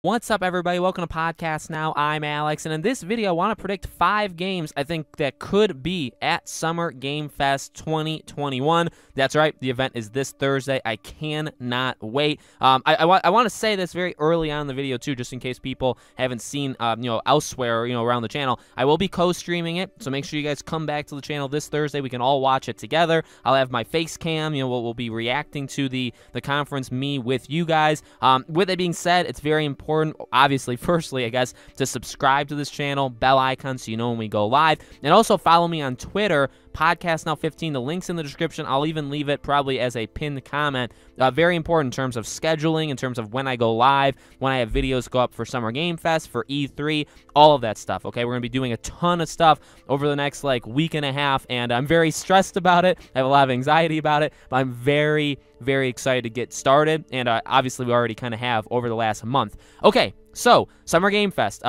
What's up, everybody? Welcome to Podcast Now. I'm Alex, and in this video, I want to predict 5 games I think that could be at Summer Game Fest 2021. That's right, the event is this Thursday. I cannot wait. I want to say this very early on in the video, too, just in case people haven't seen, elsewhere, around the channel. I will be co-streaming it, so make sure you guys come back to the channel this Thursday. We can all watch it together. I'll have my face cam. We'll be reacting to the conference, me with you guys. With that being said, it's very important, obviously, firstly, I guess, to subscribe to this channel, bell icon so you know when we go live, and also follow me on Twitter, Podcast Now 15. The link's in the description. I'll even leave it probably as a pinned comment. Very important in terms of scheduling, in terms of when I go live, when I have videos go up for Summer Game Fest, for E3, all of that stuff, okay? We're going to be doing a ton of stuff over the next, week and a half, and I'm very stressed about it. I have a lot of anxiety about it, but I'm very, very excited to get started, and obviously we already kind of have over the last month. Okay, so Summer Game Fest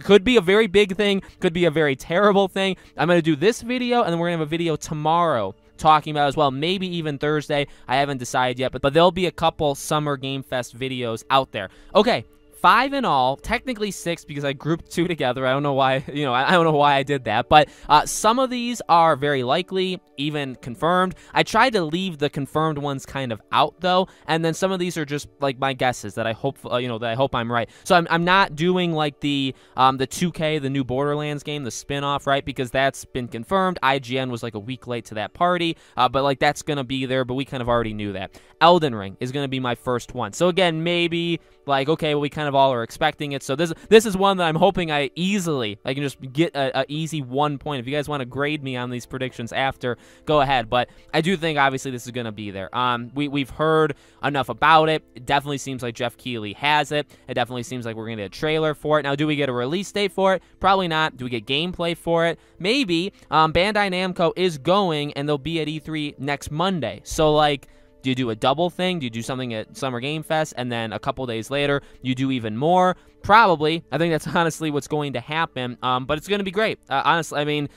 could be a very big thing, could be a very terrible thing. I'm going to do this video, and then we're going to have a video tomorrow talking about as well, maybe even Thursday. I haven't decided yet, but there'll be a couple Summer Game Fest videos out there. Okay. 5 in all, technically 6 because I grouped 2 together. I don't know why, I don't know why I did that, but some of these are very likely, even confirmed. I tried to leave the confirmed ones kind of out though, and then some of these are just like my guesses that I hope, that I hope I'm right. So I'm not doing like the 2K, the new Borderlands game, the spin-off, right? Because that's been confirmed. IGN was like a week late to that party, but like that's gonna be there, but we kind of already knew that. Elden Ring is gonna be my first one. So again, maybe like, okay, well, we kind of all are expecting it. So this is one that I'm hoping I can just get a easy 1 point. If you guys want to grade me on these predictions after, go ahead. But I do think obviously this is going to be there. We've heard enough about it. It definitely seems like Geoff Keighley has it. It definitely seems like we're going to get a trailer for it. Now, do we get a release date for it? Probably not. Do we get gameplay for it? Maybe. Bandai Namco is going, and they'll be at E3 next Monday. So like, do you do a double thing? Do you do something at Summer Game Fest, and then a couple days later, you do even more? Probably. I think that's honestly what's going to happen, but it's going to be great. Honestly, I mean,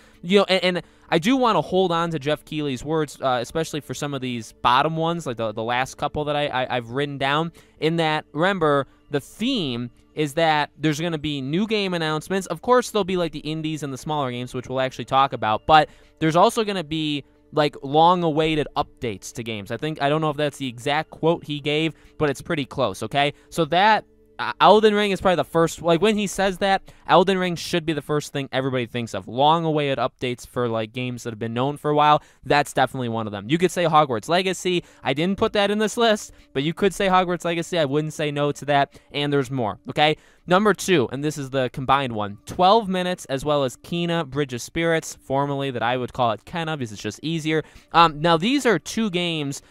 and I do want to hold on to Geoff Keighley's words, especially for some of these bottom ones, like the last couple that I've written down, in that, remember, the theme is that there's going to be new game announcements. Of course, there'll be like the indies and the smaller games, which we'll actually talk about, but there's also going to be like long-awaited updates to games. I don't know if that's the exact quote he gave, but it's pretty close, okay? So that Elden Ring is probably the first, like when he says that, Elden Ring should be the first thing everybody thinks of. Long-awaited updates for like games that have been known for a while. That's definitely one of them. You could say Hogwarts Legacy. I didn't put that in this list, but you could say Hogwarts Legacy. I wouldn't say no to that, and there's more, okay? Number 2, and this is the combined one, 12 minutes, as well as Kina, Bridge of Spirits, formerly that I would call it Kena because it's just easier. Now, these are 2 games.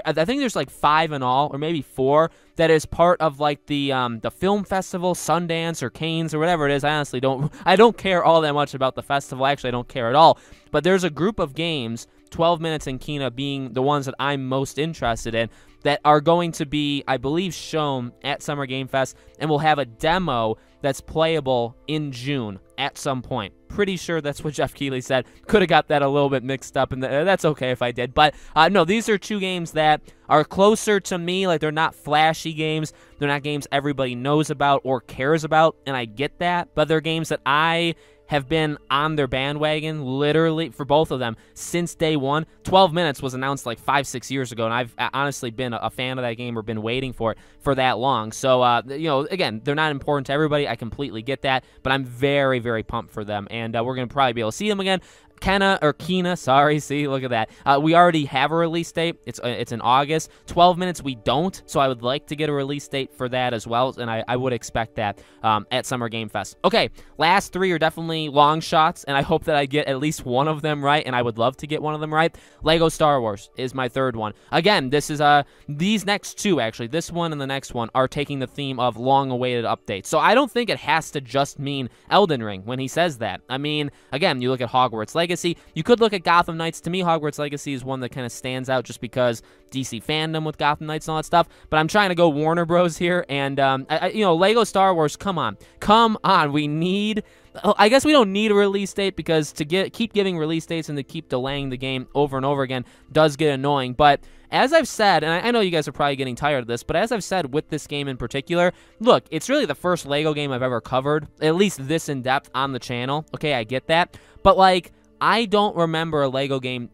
I think there's like 5 in all, or maybe 4, that is part of like the film festival, Sundance or Cannes or whatever it is. I honestly don't care all that much about the festival. Actually, I don't care at all. But there's a group of games, 12 minutes and Kina being the ones that I'm most interested in, that are going to be, I believe, shown at Summer Game Fest, and we'll have a demo that's playable in June at some point. Pretty sure that's what Geoff Keighley said. Could have got that a little bit mixed up, and that's okay if I did. But no, these are 2 games that are closer to me. Like, they're not flashy games. They're not games everybody knows about or cares about, and I get that. But they're games that I have been on their bandwagon, literally, for both of them, since day one. 12 minutes was announced like 5-6 years ago, and I've honestly been a fan of that game, or been waiting for it for that long. So, again, they're not important to everybody. I completely get that, but I'm very, very pumped for them, and we're going to probably be able to see them again. Kina, sorry, see, look at that. We already have a release date. It's in August. 12 minutes, we don't, so I would like to get a release date for that as well, and I would expect that at Summer Game Fest. Okay, last 3 are definitely long shots, and I hope that I get at least one of them right, and I would love to get one of them right. Lego Star Wars is my 3rd one. Again, this is these next 2, actually, this one and the next one, are taking the theme of long-awaited updates. So I don't think it has to just mean Elden Ring when he says that. I mean, again, you look at Hogwarts Legacy, Legacy. You could look at Gotham Knights. To me, Hogwarts Legacy is one that kind of stands out just because DC fandom with Gotham Knights and all that stuff. But I'm trying to go Warner Bros. Here. And, Lego Star Wars, come on. Come on. We need... I guess we don't need a release date because to keep giving release dates and to keep delaying the game over and over again does get annoying. But as I've said, and I know you guys are probably getting tired of this, but as I've said with this game in particular, look, it's really the first Lego game I've ever covered, at least this in-depth on the channel. Okay, I get that. But, like, I don't remember a Lego game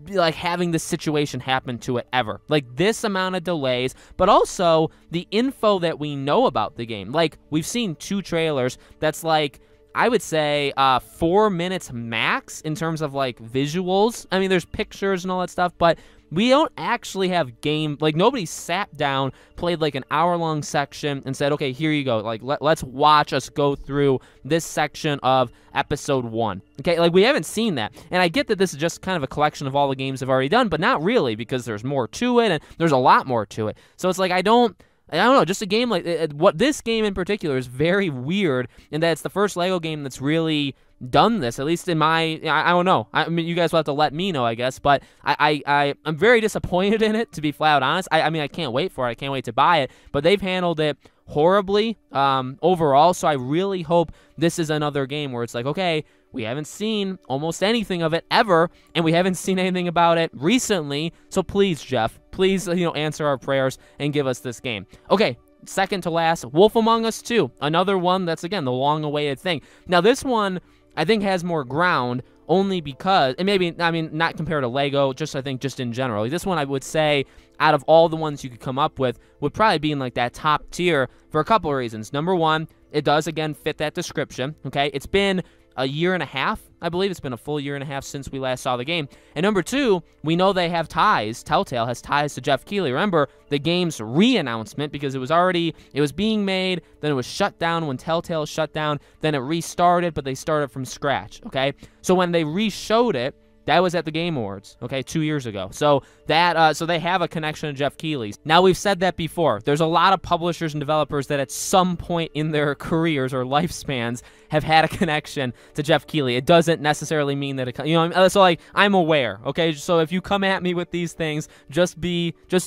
like having this situation happen to it ever. Like this amount of delays, but also the info that we know about the game. Like we've seen 2 trailers that's like, I would say 4 minutes max in terms of like visuals. I mean, there's pictures and all that stuff, but we don't actually have like nobody sat down, played like an hour-long section and said, okay, here you go. Like let's watch us go through this section of episode 1. Okay, like we haven't seen that. And I get that this is just kind of a collection of all the games I've already done, but not really because there's more to it and there's a lot more to it. So it's like I don't know, just a game like what this game in particular is very weird in that it's the first Lego game that's really done this, at least in my, I don't know. I mean, you guys will have to let me know, I guess, but I'm very disappointed in it, to be flat out honest. I mean, I can't wait for it. I can't wait to buy it, but they've handled it horribly overall, so I really hope this is another game where it's like, okay, we haven't seen almost anything of it ever, and we haven't seen anything about it recently, so please, Geoff, please, answer our prayers and give us this game. Okay, second to last, Wolf Among Us 2, another one that's, again, the long-awaited thing. Now, this one, I think, has more ground, only because, and maybe, I mean, not compared to Lego, just I think just in general. Like, this one, I would say, out of all the ones you could come up with, would probably be in, like, that top tier for a couple of reasons. Number one, it does, again, fit that description, okay? It's been a year and a half, I believe. It's been a full year and a half since we last saw the game. And number two, we know they have ties. Telltale has ties to Geoff Keighley. Remember, the game's re-announcement, because it was being made, then it was shut down when Telltale shut down, then it restarted, but they started from scratch, okay? So when they re-showed it, that was at the Game Awards, okay, 2 years ago. So so they have a connection to Geoff Keighley. Now, we've said that before. There's a lot of publishers and developers that at some point in their careers or lifespans have had a connection to Geoff Keighley. It doesn't necessarily mean that so like I'm aware, okay? So if you come at me with these things, just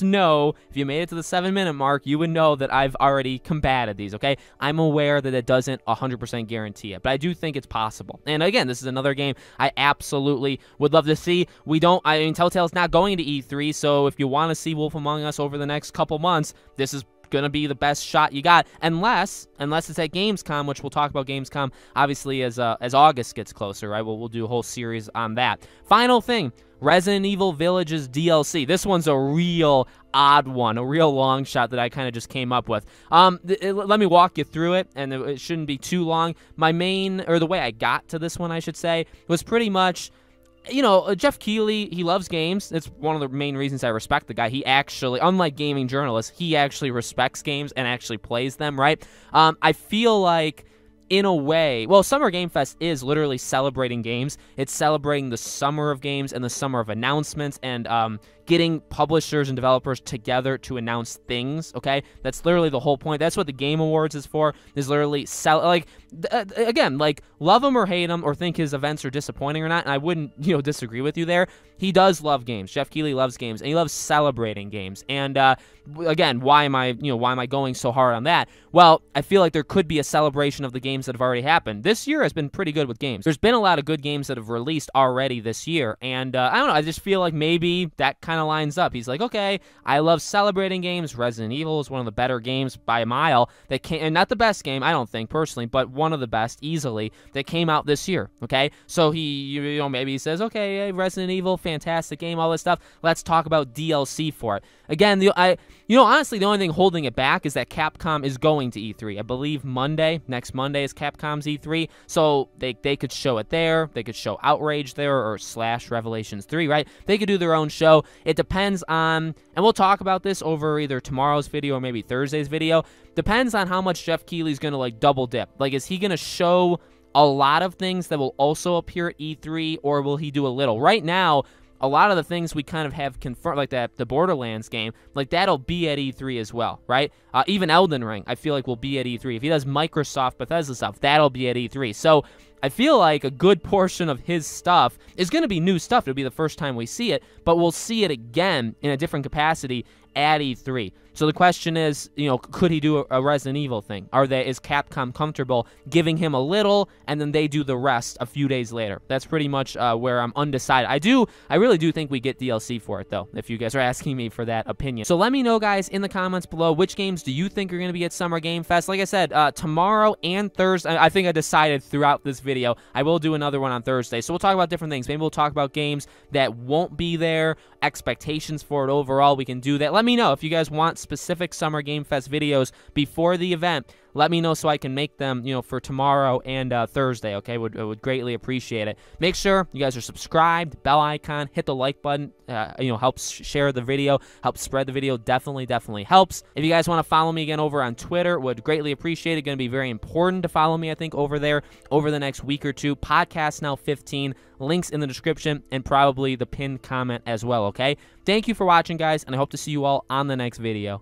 know if you made it to the 7-minute mark, you would know that I've already combated these, okay? I'm aware that it doesn't 100% guarantee it, but I do think it's possible. And again, this is another game I absolutely would love to see. I mean, Telltale's not going to E3, so if you want to see Wolf Among Us over the next couple months, this is going to be the best shot you got, unless it's at Gamescom, which we'll talk about Gamescom obviously as August gets closer, right? We'll do a whole series on that. Final thing, Resident Evil Villages DLC. This one's a real odd one, a real long shot that I kind of just came up with. Let me walk you through it, and it shouldn't be too long. The way I got to this one, I should say, was pretty much, Geoff Keighley, he loves games. It's one of the main reasons I respect the guy. He actually, unlike gaming journalists, he actually respects games and actually plays them, right? I feel like, in a way, well, Summer Game Fest is literally celebrating games. It's celebrating the summer of games and the summer of announcements and getting publishers and developers together to announce things, okay? That's literally the whole point. That's what the Game Awards is for, is literally again, like, love him or hate him or think his events are disappointing or not, and I wouldn't, disagree with you there. He does love games. Geoff Keighley loves games, and he loves celebrating games. And again, why am I going so hard on that? Well, I feel like there could be a celebration of the games that have already happened. This year has been pretty good with games. There's been a lot of good games that have released already this year, and I don't know, I just feel like maybe that kind of lines up. He's like, okay, I love celebrating games. Resident Evil is one of the better games by a mile that came, and not the best game, I don't think personally, but one of the best easily that came out this year, okay? So he, maybe he says, okay, hey, Resident Evil, fantastic game, all this stuff. Let's talk about DLC for it. Again, honestly, the only thing holding it back is that Capcom is going to E3. I believe next Monday is Capcom's E3, so they could show it there. They could show Outrage there or / Revelations 3, right? They could do their own show. It depends on, and we'll talk about this over either tomorrow's video or maybe Thursday's video, depends on how much Geoff Keighley's going to, double dip. Is he going to show a lot of things that will also appear at E3, or will he do a little? Right now, a lot of the things we kind of have confirmed, like that the Borderlands game, like that'll be at E3 as well, right? Even Elden Ring, I feel like will be at E3. If he does Microsoft Bethesda stuff, that'll be at E3. So I feel like a good portion of his stuff is going to be new stuff. It'll be the first time we see it, but we'll see it again in a different capacity at E3. So the question is, could he do a Resident Evil thing? Is Capcom comfortable giving him a little, and then they do the rest a few days later? That's pretty much where I'm undecided. I really do think we get DLC for it, though, if you guys are asking me for that opinion. So let me know, guys, in the comments below, which games do you think are going to be at Summer Game Fest? Like I said, tomorrow and Thursday, I think I decided throughout this video, I will do another one on Thursday. So we'll talk about different things. Maybe we'll talk about games that won't be there, expectations for it overall. We can do that. Let me know if you guys want specific Summer Game Fest videos before the event. Let me know so I can make them, for tomorrow and Thursday, okay? Would greatly appreciate it. Make sure you guys are subscribed, bell icon, hit the like button, helps share the video, helps spread the video, definitely helps. If you guys want to follow me again over on Twitter, would greatly appreciate it. Going to be very important to follow me, I think, over there over the next week or two. Podcast Now 15, links in the description, and probably the pinned comment as well, okay? Thank you for watching, guys, and I hope to see you all on the next video.